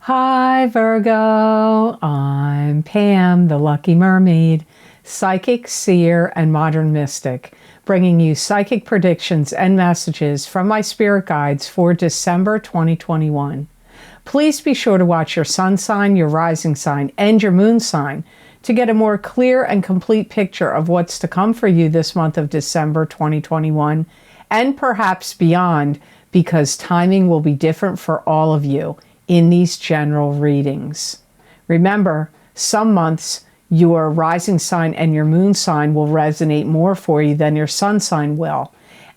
Hi Virgo, I'm Pam, the Lucky Mermaid, psychic, seer, and modern mystic, bringing you psychic predictions and messages from my spirit guides for December 2021. Please be sure to watch your sun sign, your rising sign, and your moon sign to get a more clear and complete picture of what's to come for you this month of December 2021 and perhaps beyond, because timing will be different for all of you in these general readings. Remember, some months your rising sign and your moon sign will resonate more for you than your sun sign will.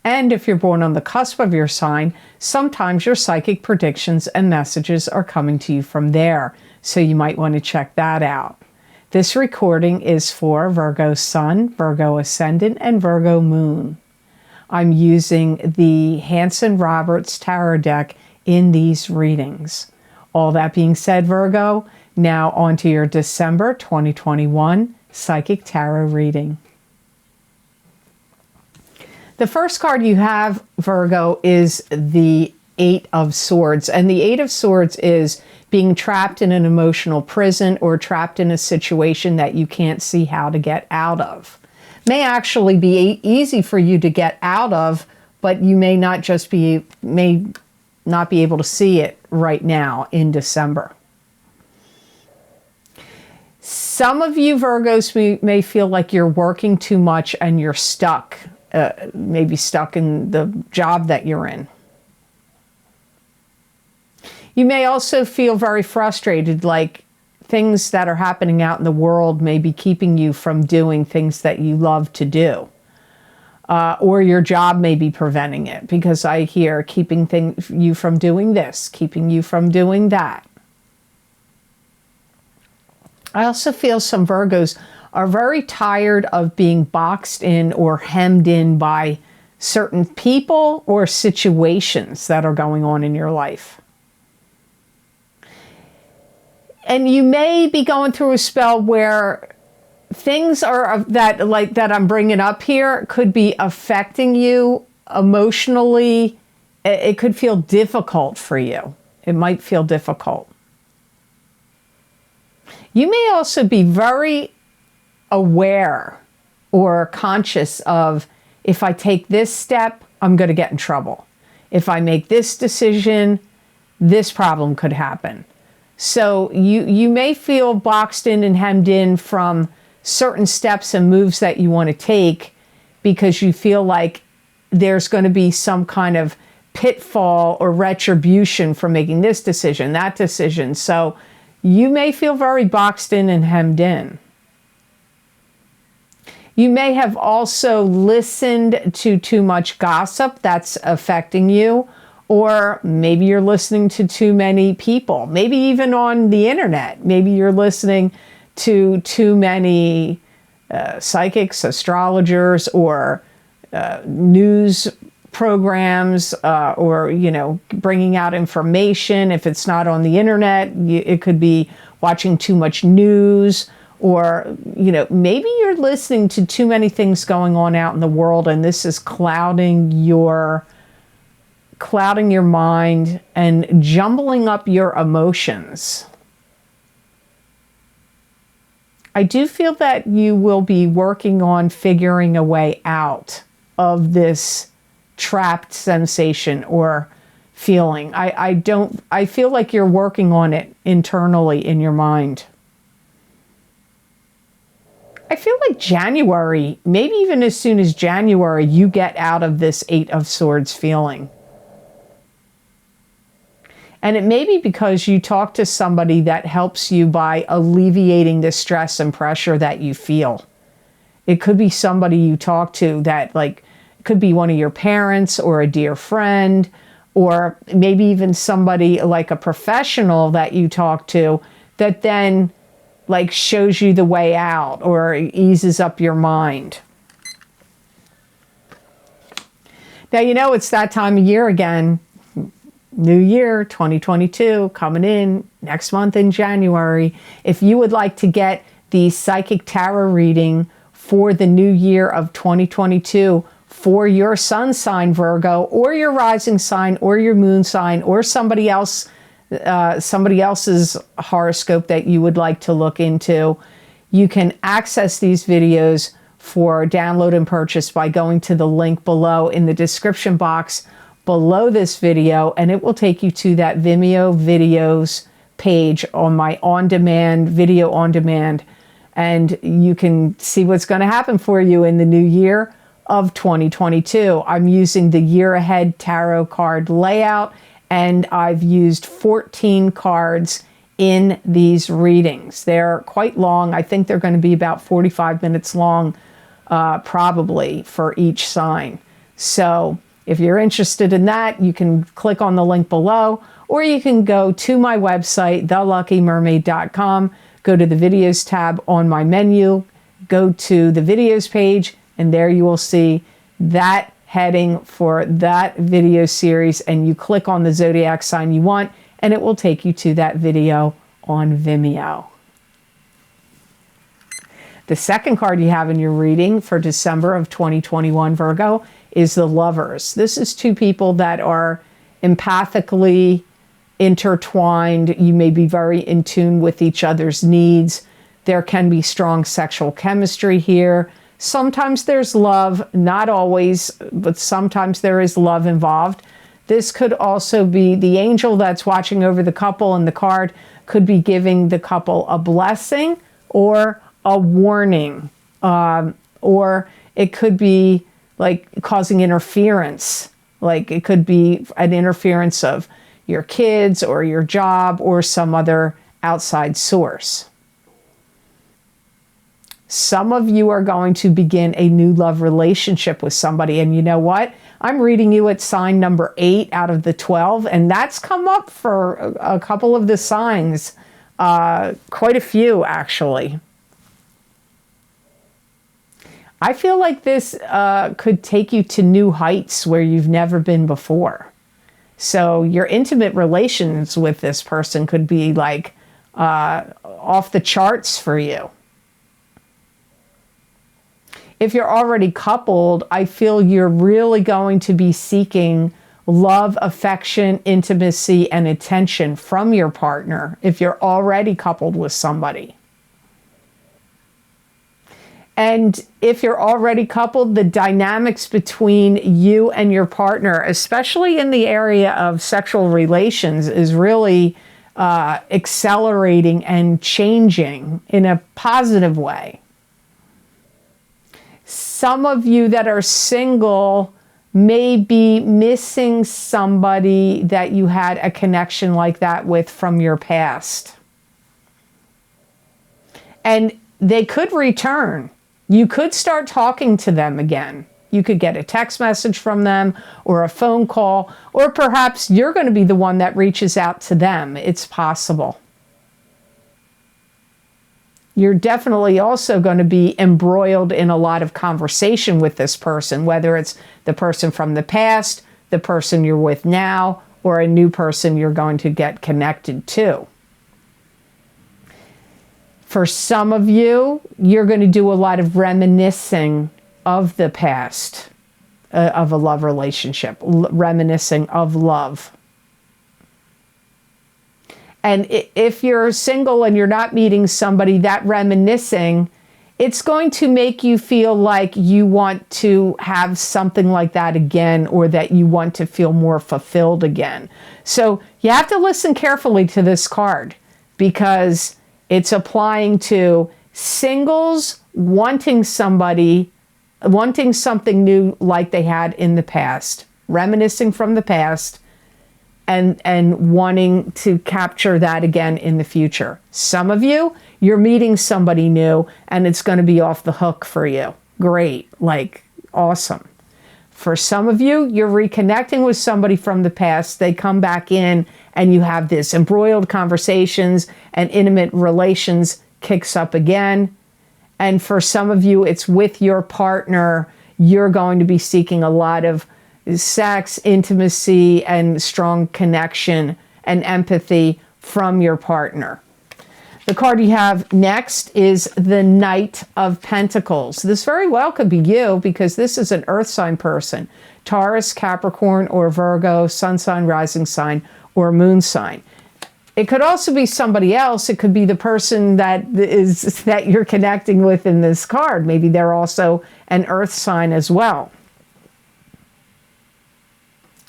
And if you're born on the cusp of your sign, sometimes your psychic predictions and messages are coming to you from there, so you might want to check that out. This recording is for Virgo Sun, Virgo Ascendant, and Virgo Moon. I'm using the Hanson-Roberts Tarot deck in these readings. All that being said, Virgo, now on to your December 2021 Psychic Tarot reading. The first card you have, Virgo, is the Eight of Swords. And the Eight of Swords is being trapped in an emotional prison or trapped in a situation that you can't see how to get out of. May actually be easy for you to get out of, but you may not be able to see it right now in December. Some of you Virgos may feel like you're working too much and you're stuck, maybe stuck in the job that you're in. You may also feel very frustrated, like things that are happening out in the world may be keeping you from doing things that you love to do. Or your job may be preventing it, because I hear keeping you from doing this, keeping you from doing that. I also feel some Virgos are very tired of being boxed in or hemmed in by certain people or situations that are going on in your life. And you may be going through a spell where things are that I'm bringing up here could be affecting you emotionally. It could feel difficult for you. It might feel difficult. You may also be very aware or conscious of, if I take this step, I'm going to get in trouble. If I make this decision, this problem could happen. So you may feel boxed in and hemmed in from certain steps and moves that you want to take because you feel like there's going to be some kind of pitfall or retribution for making this decision, that decision. So you may feel very boxed in and hemmed in. You may have also listened to too much gossip that's affecting you, or maybe you're listening to too many people, maybe even on the internet. Maybe you're listening to too many psychics, astrologers, or news programs, or, bringing out information. If it's not on the internet, it could be watching too much news, or, maybe you're listening to too many things going on out in the world, and this is clouding your mind and jumbling up your emotions. I do feel that you will be working on figuring a way out of this trapped sensation or feeling. I feel like you're working on it internally in your mind. I feel like January, maybe even as soon as January, you get out of this Eight of Swords feeling. And it may be because you talk to somebody that helps you by alleviating the stress and pressure that you feel. It could be somebody you talk to that, it could be one of your parents or a dear friend, or maybe even somebody like a professional that you talk to that then shows you the way out or eases up your mind. Now, it's that time of year again. New Year 2022 coming in next month in January. If you would like to get the Psychic Tarot reading for the new year of 2022 for your sun sign, Virgo, or your rising sign, or your moon sign, or somebody else somebody else's horoscope that you would like to look into, you can access these videos for download and purchase by going to the link below in the description box below this video, and it will take you to that Vimeo videos page on my on-demand, video on demand, and you can see what's going to happen for you in the new year of 2022. I'm using the year ahead tarot card layout, and I've used 14 cards in these readings. They're quite long. I think they're going to be about 45 minutes long, probably, for each sign. So if you're interested in that, you can click on the link below, or you can go to my website, theluckymermaid.com, go to the videos tab on my menu, go to the videos page, and there you will see that heading for that video series, and you click on the zodiac sign you want, and it will take you to that video on Vimeo. The second card you have in your reading for December of 2021, Virgo, is the Lovers. This is two people that are empathically intertwined. You may be very in tune with each other's needs. There can be strong sexual chemistry here. Sometimes there's love, not always, but sometimes there is love involved. This could also be the angel that's watching over the couple, and the card could be giving the couple a blessing or a warning, or it could be like causing interference. Like it could be an interference of your kids or your job or some other outside source. Some of you are going to begin a new love relationship with somebody, and you know what? I'm reading you at sign number 8 out of the 12, and that's come up for a couple of the signs, quite a few actually. I feel like this could take you to new heights where you've never been before. So your intimate relations with this person could be like off the charts for you. If you're already coupled, I feel you're really going to be seeking love, affection, intimacy, and attention from your partner if you're already coupled with somebody. And if you're already coupled, the dynamics between you and your partner, especially in the area of sexual relations, is really accelerating and changing in a positive way. Some of you that are single may be missing somebody that you had a connection like that with from your past. And they could return. You could start talking to them again. You could get a text message from them or a phone call, or perhaps you're going to be the one that reaches out to them. It's possible. You're definitely also going to be embroiled in a lot of conversation with this person, whether it's the person from the past, the person you're with now, or a new person you're going to get connected to. For some of you, you're going to do a lot of reminiscing of the past, of a love relationship, reminiscing of love. And if you're single and you're not meeting somebody, that reminiscing, it's going to make you feel like you want to have something like that again, or that you want to feel more fulfilled again. So you have to listen carefully to this card, because it's applying to singles wanting somebody, wanting something new like they had in the past, reminiscing from the past, and wanting to capture that again in the future. Some of you, you're meeting somebody new and it's going to be off the hook for you. Great, like awesome. For some of you, you're reconnecting with somebody from the past. They come back in and you have this embroiled conversations, and intimate relations kicks up again. And for some of you, it's with your partner. You're going to be seeking a lot of sex, intimacy, and strong connection and empathy from your partner. The card you have next is the Knight of Pentacles. This very well could be you, because this is an earth sign person. Taurus, Capricorn, or Virgo, sun sign, rising sign, or moon sign. It could also be somebody else. It could be the person that you're connecting with in this card. Maybe they're also an earth sign as well.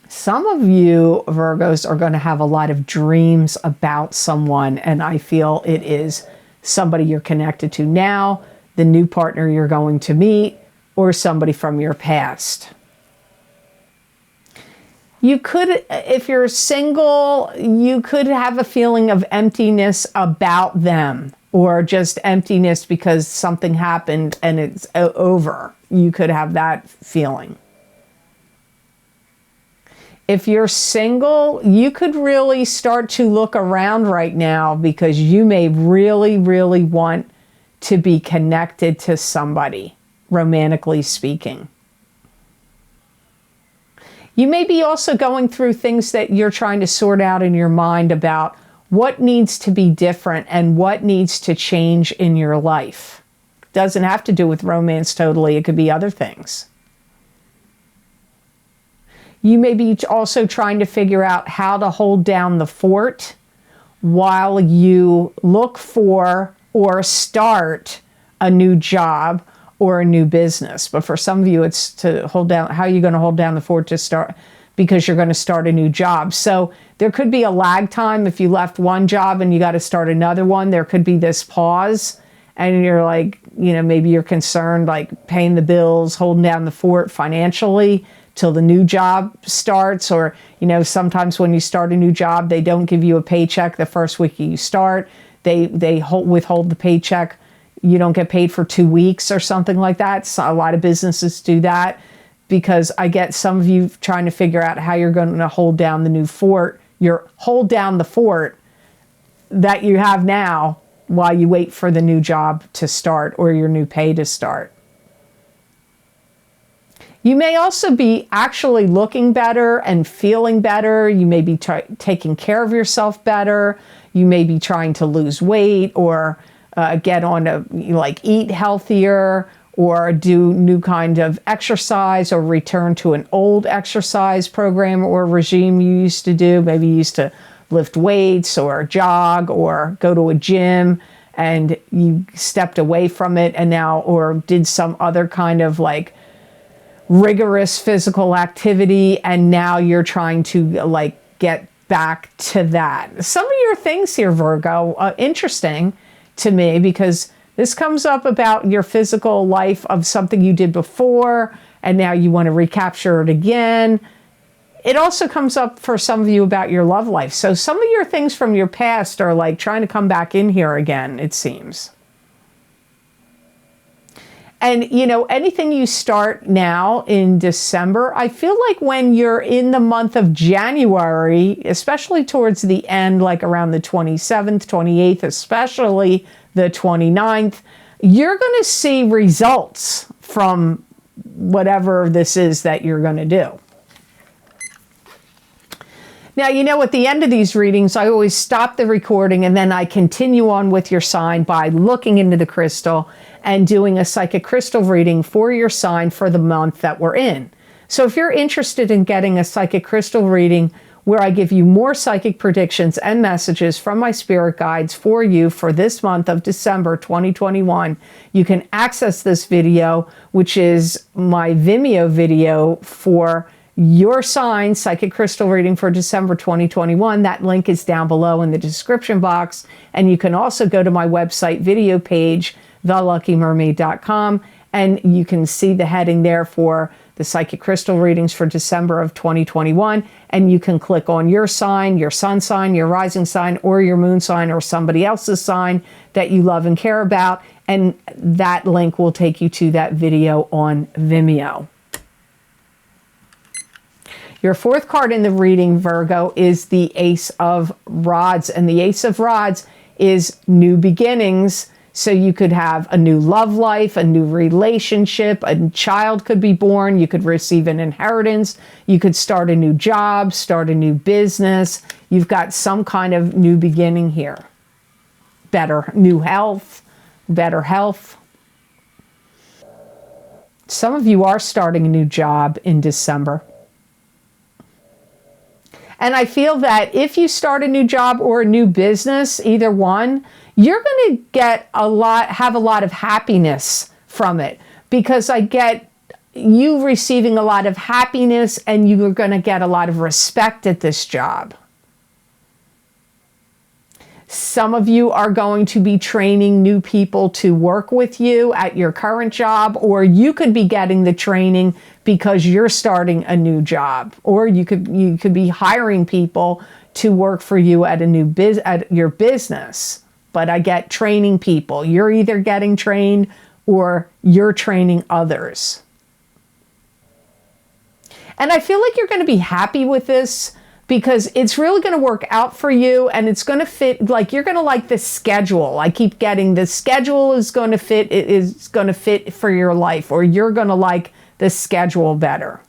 Some of you Virgos are going to have a lot of dreams about someone, and I feel it is somebody you're connected to now, the new partner you're going to meet, or somebody from your past. You could, if you're single, you could have a feeling of emptiness about them, or just emptiness because something happened and it's over. You could have that feeling. If you're single, you could really start to look around right now because you may really, really want to be connected to somebody, romantically speaking. You may be also going through things that you're trying to sort out in your mind about what needs to be different and what needs to change in your life. It doesn't have to do with romance totally. It could be other things. You may be also trying to figure out how to hold down the fort while you look for or start a new job or a new business. But for some of you, it's to hold down, how are you going to hold down the fort to start, because you're going to start a new job. So there could be a lag time if you left one job and you got to start another one. There could be this pause and you're like, you know, maybe you're concerned like paying the bills, holding down the fort financially till the new job starts. Or, you know, sometimes when you start a new job, they don't give you a paycheck the first week you start. They withhold the paycheck. You don't get paid for 2 weeks or something like that. So a lot of businesses do that because I get some of you trying to figure out how you're going to hold down the new fort. Hold down the fort that you have now while you wait for the new job to start or your new pay to start. You may also be actually looking better and feeling better. You may be taking care of yourself better. You may be trying to lose weight or get on to like eat healthier or do new kind of exercise or return to an old exercise program or regime you used to do. Maybe you used to lift weights or jog or go to a gym and you stepped away from it and now, or did some other kind of like rigorous physical activity and now you're trying to like get back to that. Some of your things here, Virgo, interesting to me because this comes up about your physical life of something you did before and now you want to recapture it again. It also comes up for some of you about your love life. So some of your things from your past are like trying to come back in here again, it seems. And, you know, anything you start now in December, I feel like when you're in the month of January, especially towards the end, like around the 27th, 28th, especially the 29th, you're going to see results from whatever this is that you're going to do. Now, you know, at the end of these readings, I always stop the recording and then I continue on with your sign by looking into the crystal and doing a psychic crystal reading for your sign for the month that we're in. So if you're interested in getting a psychic crystal reading where I give you more psychic predictions and messages from my spirit guides for you for this month of December 2021, you can access this video, which is my Vimeo video for your sign psychic crystal reading for December 2021. That link is down below in the description box. And you can also go to my website video page, theluckymermaid.com, and you can see the heading there for the psychic crystal readings for December of 2021. And you can click on your sign, your sun sign, your rising sign, or your moon sign, or somebody else's sign that you love and care about. And that link will take you to that video on Vimeo. Your fourth card in the reading, Virgo, is the Ace of Rods. And the Ace of Rods is new beginnings. So you could have a new love life, a new relationship, a child could be born, you could receive an inheritance, you could start a new job, start a new business. You've got some kind of new beginning here. Better new health, better health. Some of you are starting a new job in December. And I feel that if you start a new job or a new business, either one, you're going to get have a lot of happiness from it, because I get you receiving a lot of happiness, and you are going to get a lot of respect at this job. Some of you are going to be training new people to work with you at your current job, or you could be getting the training because you're starting a new job, or you could be hiring people to work for you at at your business. But I get training people. You're either getting trained or you're training others. And I feel like you're going to be happy with this, because it's really going to work out for you, and it's going to fit. Like, you're going to like the schedule. I keep getting the schedule is going to fit. It is going to fit for your life, or you're going to like the schedule better.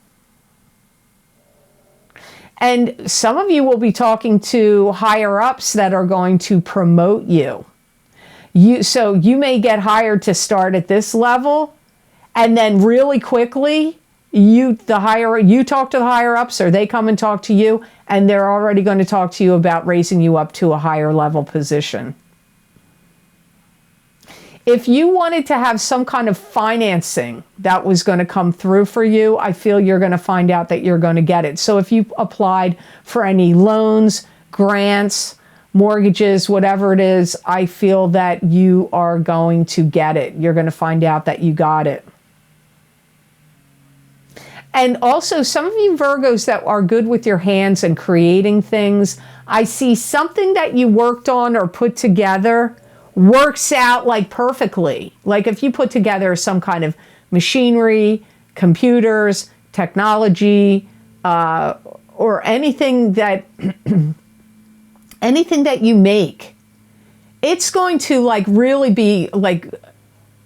And some of you will be talking to higher ups that are going to promote you. So you may get hired to start at this level, and then really quickly you talk to the higher ups, or they come and talk to you, and they're already going to talk to you about raising you up to a higher level position. If you wanted to have some kind of financing that was going to come through for you, I feel you're going to find out that you're going to get it. So if you applied for any loans, grants, mortgages, whatever it is, I feel that you are going to get it. You're going to find out that you got it. And also, some of you Virgos that are good with your hands and creating things, I see something that you worked on or put together works out like perfectly. Like if you put together some kind of machinery, computers, technology, or anything that anything that you make, it's going to like really be like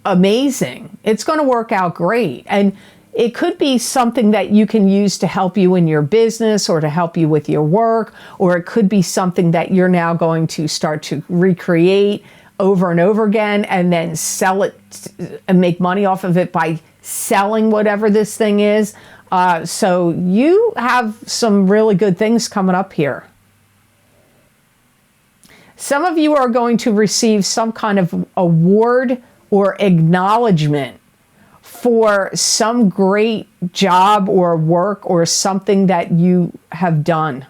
amazing. It's going to work out great. And it could be something that you can use to help you in your business or to help you with your work, or it could be something that you're now going to start to recreate over and over again and then sell it and make money off of it by selling whatever this thing is. So you have some really good things coming up here. Some of you are going to receive some kind of award or acknowledgement for some great job or work or something that you have done.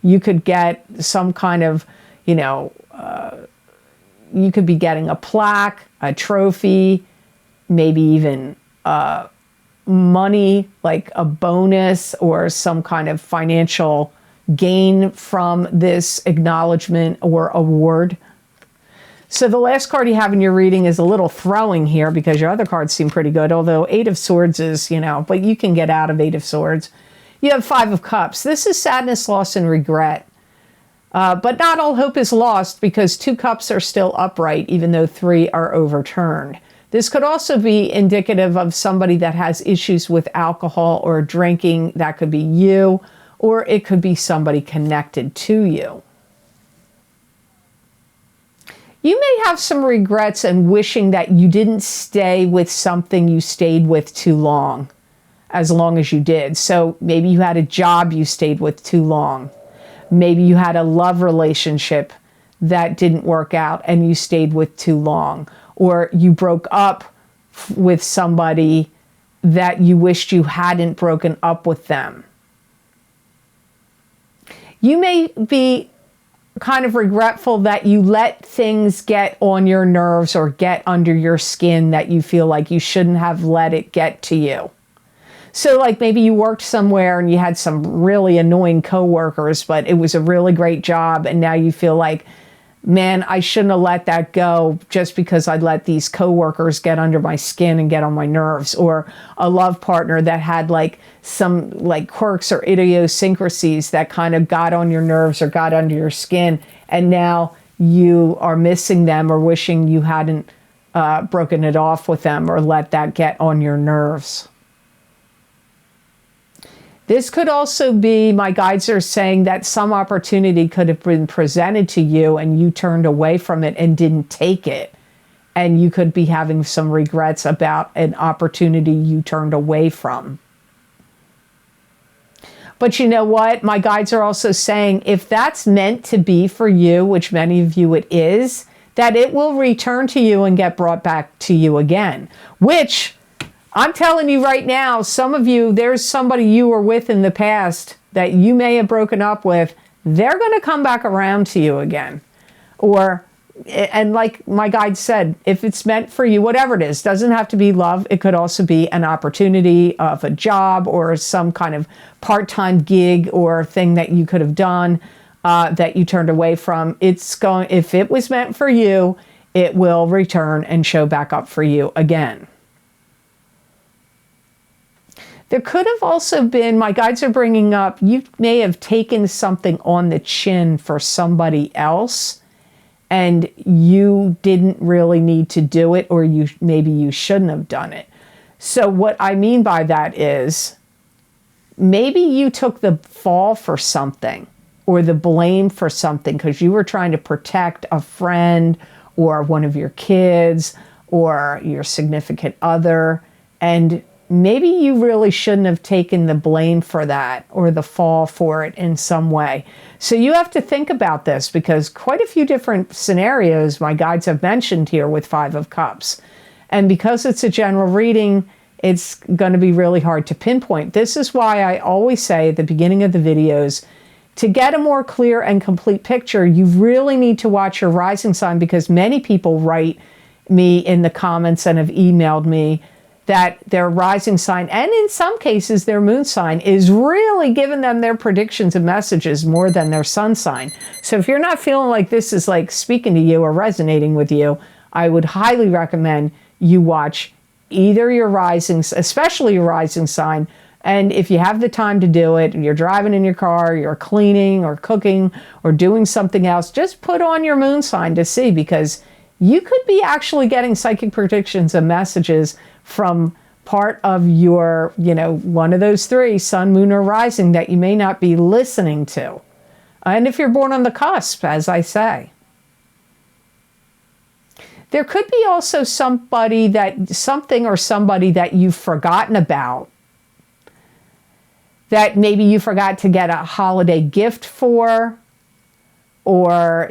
You could get some kind of, you could be getting a plaque, a trophy, maybe even money, like a bonus or some kind of financial gain from this acknowledgement or award. So the last card you have in your reading is a little throwing here because your other cards seem pretty good, although Eight of Swords is, but you can get out of Eight of Swords. You have Five of Cups. This is sadness, loss, and regret. But not all hope is lost because 2 cups are still upright, even though 3 are overturned. This could also be indicative of somebody that has issues with alcohol or drinking. That could be you, or it could be somebody connected to you. You may have some regrets and wishing that you didn't stay with something you stayed with too long as you did. So maybe you had a job you stayed with too long. Maybe you had a love relationship that didn't work out and you stayed with too long. Or you broke up with somebody that you wished you hadn't broken up with them. You may be kind of regretful that you let things get on your nerves or get under your skin that you feel like you shouldn't have let it get to you. So like maybe you worked somewhere and you had some really annoying coworkers, but it was a really great job, and now you feel like, man, I shouldn't have let that go just because I let these coworkers get under my skin and get on my nerves. Or a love partner that had like some like quirks or idiosyncrasies that kind of got on your nerves or got under your skin, and now you are missing them or wishing you hadn't broken it off with them or let that get on your nerves. This could also be, my guides are saying that some opportunity could have been presented to you and you turned away from it and didn't take it. And you could be having some regrets about an opportunity you turned away from. But you know what? My guides are also saying if that's meant to be for you, which many of you it is, that it will return to you and get brought back to you again. Which, I'm telling you right now, some of you, there's somebody you were with in the past that you may have broken up with. They're going to come back around to you again. And like my guide said, if it's meant for you, whatever it is, doesn't have to be love. It could also be an opportunity of a job or some kind of part-time gig or thing that you could have done that you turned away from. If it was meant for you, it will return and show back up for you again. There could have also been, my guides are bringing up, you may have taken something on the chin for somebody else and you didn't really need to do it, or maybe you shouldn't have done it. So what I mean by that is maybe you took the fall for something or the blame for something because you were trying to protect a friend or one of your kids or your significant other, and maybe you really shouldn't have taken the blame for that or the fall for it in some way. So you have to think about this because quite a few different scenarios my guides have mentioned here with Five of Cups. And because it's a general reading, it's going to be really hard to pinpoint. This is why I always say at the beginning of the videos, to get a more clear and complete picture, you really need to watch your rising sign, because many people write me in the comments and have emailed me that their rising sign, and in some cases their moon sign, is really giving them their predictions and messages more than their sun sign. So if you're not feeling like this is like speaking to you or resonating with you, I would highly recommend you watch either your rising, especially your rising sign, and if you have the time to do it, you're driving in your car, you're cleaning or cooking or doing something else, just put on your moon sign to see, because you could be actually getting psychic predictions and messages from part of your, one of those three, sun, moon, or rising, that you may not be listening to. And if you're born on the cusp, as I say. There could be also something or somebody that you've forgotten about, that maybe you forgot to get a holiday gift for, or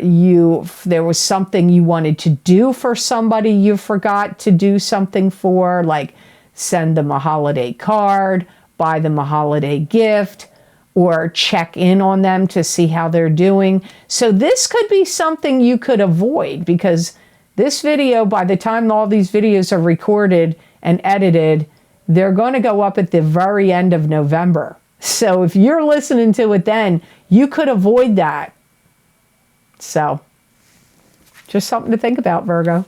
there was something you wanted to do for somebody you forgot to do something for, like send them a holiday card, buy them a holiday gift, or check in on them to see how they're doing. So this could be something you could avoid, because this video, by the time all these videos are recorded and edited, they're going to go up at the very end of November. So if you're listening to it then, you could avoid that. So, just something to think about, Virgo.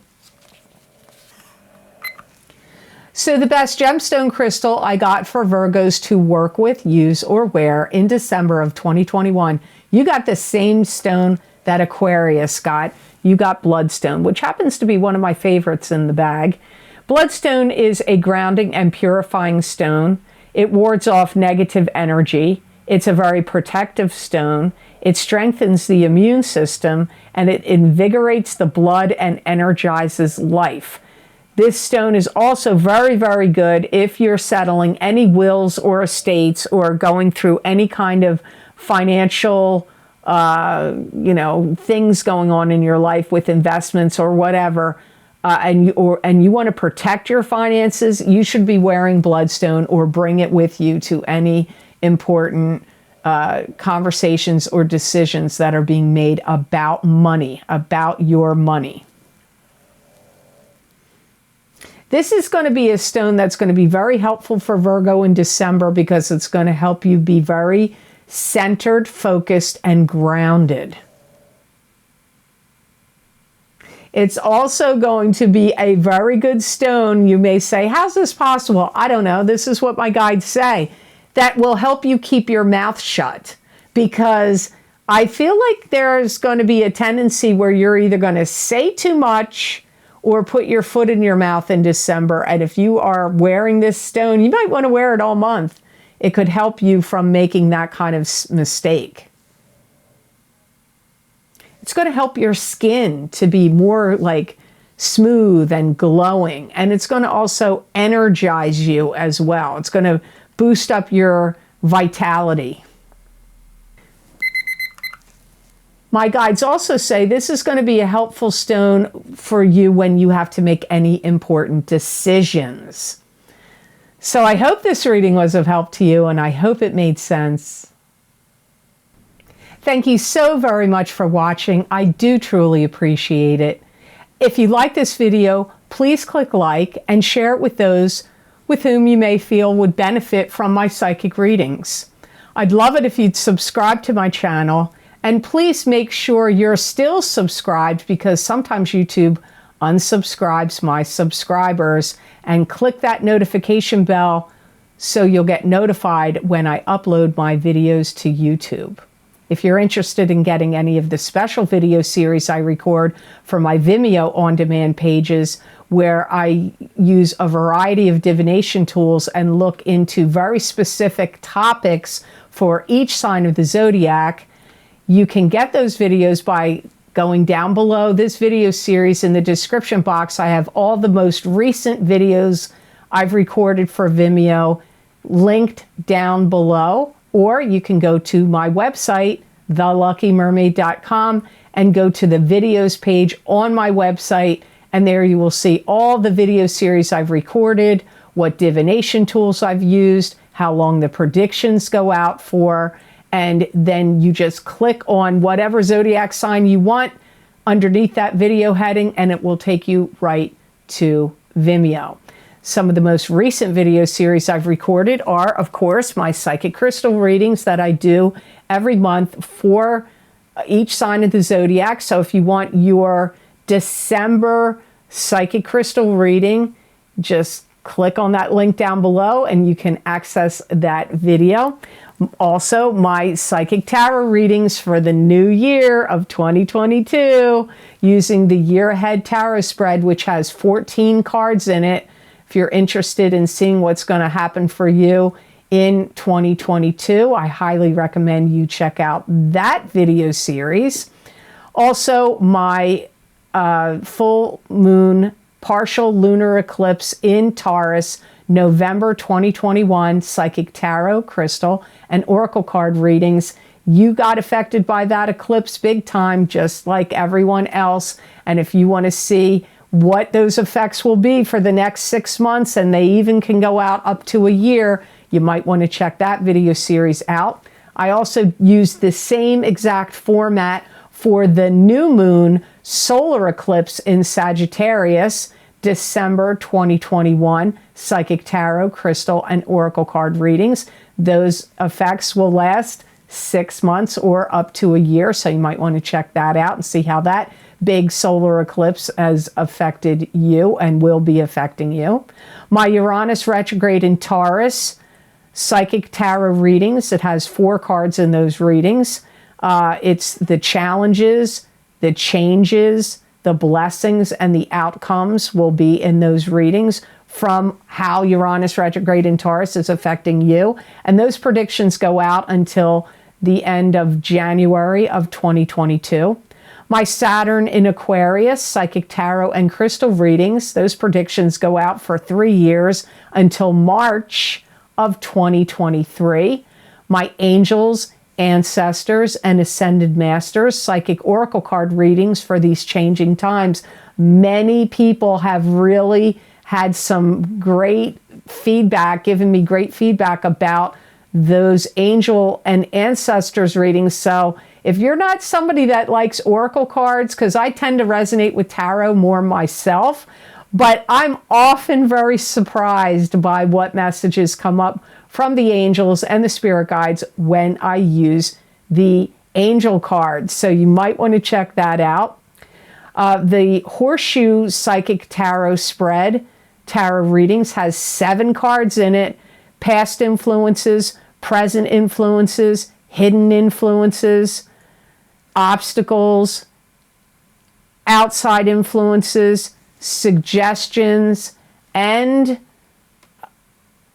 So the best gemstone crystal I got for Virgos to work with, use, or wear in December of 2021, you got the same stone that Aquarius got. You got Bloodstone, which happens to be one of my favorites in the bag. Bloodstone is a grounding and purifying stone. It wards off negative energy. It's a very protective stone. It strengthens the immune system, and it invigorates the blood and energizes life. This stone is also very, very good if you're settling any wills or estates, or going through any kind of financial, things going on in your life with investments or whatever, and you want to protect your finances. You should be wearing Bloodstone or bring it with you to any important conversations or decisions that are being made about money, about your money. This is going to be a stone that's going to be very helpful for Virgo in December, because it's going to help you be very centered, focused, and grounded. It's also going to be a very good stone. You may say, how's this possible? I don't know. This is what my guides say. That will help you keep your mouth shut, because I feel like there's going to be a tendency where you're either going to say too much or put your foot in your mouth in December. And if you are wearing this stone, you might want to wear it all month. It could help you from making that kind of mistake. It's going to help your skin to be more like smooth and glowing. And it's going to also energize you as well. It's going to boost up your vitality. My guides also say this is going to be a helpful stone for you when you have to make any important decisions. So I hope this reading was of help to you, and I hope it made sense. Thank you so very much for watching. I do truly appreciate it. If you like this video, please click like and share it with those with whom you may feel would benefit from my psychic readings. I'd love it if you'd subscribe to my channel, and please make sure you're still subscribed, because sometimes YouTube unsubscribes my subscribers, and click that notification bell so you'll get notified when I upload my videos to YouTube. If you're interested in getting any of the special video series I record for my Vimeo on-demand pages, where I use a variety of divination tools and look into very specific topics for each sign of the zodiac, you can get those videos by going down below this video series. In the description box, I have all the most recent videos I've recorded for Vimeo linked down below, or you can go to my website, theluckymermaid.com, and go to the videos page on my website, and there you will see all the video series I've recorded, what divination tools I've used, how long the predictions go out for, and then you just click on whatever zodiac sign you want underneath that video heading, and it will take you right to Vimeo. Some of the most recent video series I've recorded are, of course, my psychic crystal readings that I do every month for each sign of the zodiac. So if you want your December psychic crystal reading, just click on that link down below and you can access that video. Also, my psychic tarot readings for the new year of 2022 using the year ahead tarot spread, which has 14 cards in it. If you're interested in seeing what's going to happen for you in 2022, I highly recommend you check out that video series. Also, my full moon partial lunar eclipse in Taurus, November 2021, psychic tarot, crystal, and oracle card readings. You got affected by that eclipse big time, just like everyone else. And if you want to see what those effects will be for the next 6 months, and they even can go out up to a year, you might want to check that video series out. I also use the same exact format for the new moon solar eclipse in Sagittarius, December 2021, psychic tarot, crystal, and oracle card readings. Those effects will last 6 months or up to a year, so you might want to check that out and see how that big solar eclipse has affected you and will be affecting you. My Uranus retrograde in Taurus, psychic tarot readings. It has 4 cards in those readings. It's the challenges, the changes, the blessings, and the outcomes will be in those readings from how Uranus retrograde in Taurus is affecting you. And those predictions go out until the end of January of 2022. My Saturn in Aquarius, psychic tarot and crystal readings, those predictions go out for 3 years until March of 2023. My angels, ancestors, and ascended masters, psychic oracle card readings for these changing times. Many people have really had some great feedback, given me great feedback about those angel and ancestors readings. So if you're not somebody that likes oracle cards, because I tend to resonate with tarot more myself, but I'm often very surprised by what messages come up from the angels and the spirit guides when I use the angel cards. So you might want to check that out. The Horseshoe Psychic Tarot Spread Tarot Readings has 7 cards in it. Past influences, present influences, hidden influences, obstacles, outside influences, suggestions, and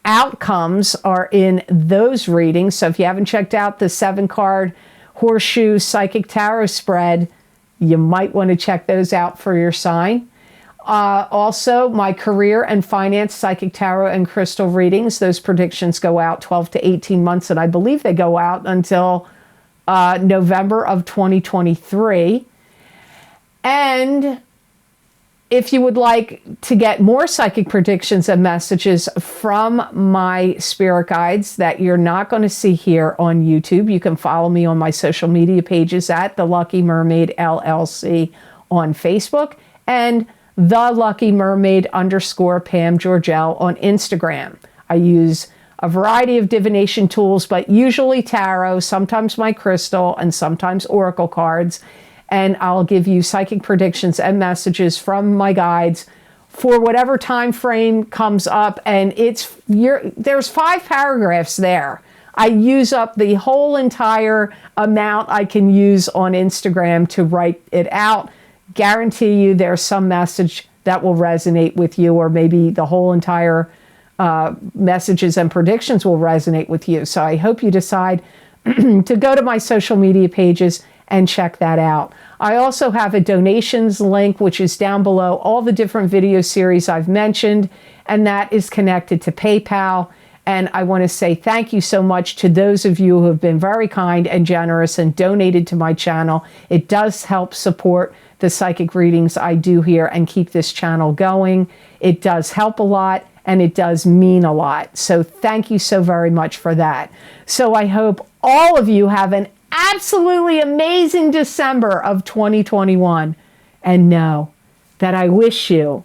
outcomes are in those readings. So if you haven't checked out the 7-card Horseshoe Psychic Tarot Spread, you might want to check those out for your sign. Also, my career and finance psychic tarot and crystal readings, those predictions go out 12 to 18 months, and I believe they go out until November of 2023. And if you would like to get more psychic predictions and messages from my spirit guides that you're not going to see here on YouTube, you can follow me on my social media pages at The Lucky Mermaid LLC on Facebook and The Lucky Mermaid _ Pam Georgel on Instagram. I use a variety of divination tools, but usually tarot, sometimes my crystal, and sometimes oracle cards. And I'll give you psychic predictions and messages from my guides for whatever time frame comes up. And there's 5 paragraphs there. I use up the whole entire amount I can use on Instagram to write it out. Guarantee you there's some message that will resonate with you, or maybe the whole entire messages and predictions will resonate with you. So I hope you decide to go to my social media pages and check that out. I also have a donations link, which is down below all the different video series I've mentioned, and that is connected to PayPal. And I want to say thank you so much to those of you who have been very kind and generous and donated to my channel. It does help support the psychic readings I do here and keep this channel going. It does help a lot, and it does mean a lot. So thank you so very much for that. So I hope all of you have an absolutely amazing December of 2021, and know that I wish you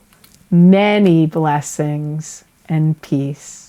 many blessings and peace.